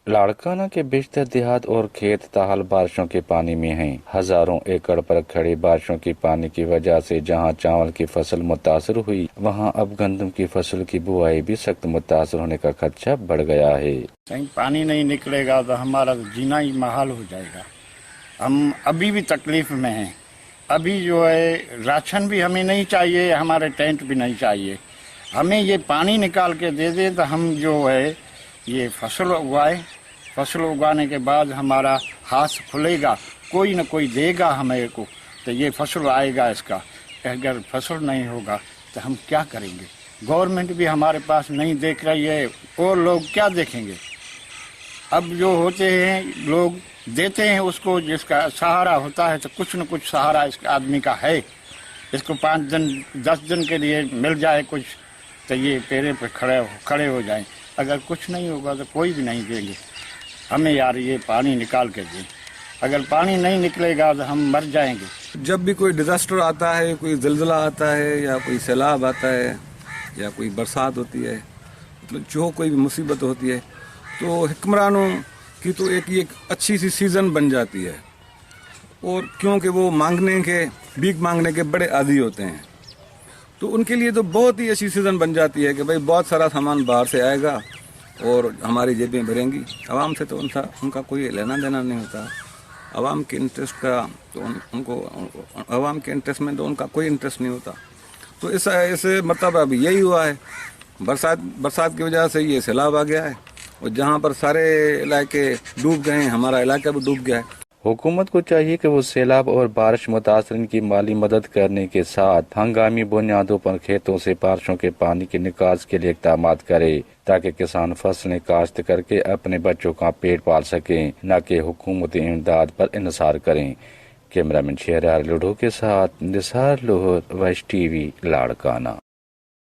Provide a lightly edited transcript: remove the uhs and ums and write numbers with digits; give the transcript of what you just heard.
लाड़काना के बेशतर देहात और खेत ताहाल बारिशों के पानी में हैं। हजारों एकड़ पर खड़ी बारिशों की पानी की वजह से जहां चावल की फसल मुतासर हुई, वहां अब गंदम की फसल की बुआई भी सख्त मुतासर होने का खदशा बढ़ गया है। कहीं पानी नहीं निकलेगा तो हमारा जीना ही महाल हो जाएगा। हम अभी भी तकलीफ में हैं। अभी जो है राशन भी हमें नहीं चाहिए, हमारे टेंट भी नहीं चाहिए। हमें ये पानी निकाल के दे दे तो हम जो है ये फसल उगाए। फसल उगाने के बाद हमारा हाथ खुलेगा, कोई न कोई देगा हमें को, तो ये फसल आएगा इसका। अगर फसल नहीं होगा तो हम क्या करेंगे? गवर्नमेंट भी हमारे पास नहीं देख रही है और लोग क्या देखेंगे? अब जो होते हैं लोग देते हैं उसको, जिसका सहारा होता है तो कुछ न कुछ सहारा इस आदमी का है। इसको 5 दिन 10 दिन के लिए मिल जाए कुछ, तो ये पैरे पे खड़े हो जाएं। अगर कुछ नहीं होगा तो कोई भी नहीं देंगे हमें। यार ये पानी निकाल के दें। अगर पानी नहीं निकलेगा तो हम मर जाएंगे। जब भी कोई डिजास्टर आता है, कोई ज़िलज़ला आता है या कोई सैलाब आता है या कोई बरसात होती है, मतलब जो कोई भी मुसीबत होती है, तो हुक्मरानों की तो एक अच्छी सी सीज़न बन जाती है। और क्योंकि वो भीख मांगने के बड़े आदी होते हैं, तो उनके लिए तो बहुत ही अच्छी सीज़न बन जाती है कि भाई बहुत सारा सामान बाहर से आएगा और हमारी जेबें भरेंगी। आवाम से तो उनका कोई लेना देना नहीं होता। आवाम के इंटरेस्ट का तो उनको आवाम के इंटरेस्ट में तो उनका कोई इंटरेस्ट नहीं होता। तो ऐसे मतलब अभी यही हुआ है। बरसात की वजह से ये सैलाब आ गया है और जहाँ पर सारे इलाके डूब गए हैं, हमारा इलाका भी डूब गया है। हुकूमत को चाहिए कि वो सैलाब और बारिश मुतासरीन की माली मदद करने के साथ हंगामी बुनियादों पर खेतों से बारिशों के पानी के निकास के लिए इक़दाम करे, ताकि किसान फसलें काश्त करके अपने बच्चों का पेट पाल सकें, न कि हुकूमती इमदाद पर इन्हिसार करें। कैमरामैन शहरयार लुढ़ो के साथ निसार लोहर, वैश टीवी, लाड़काना।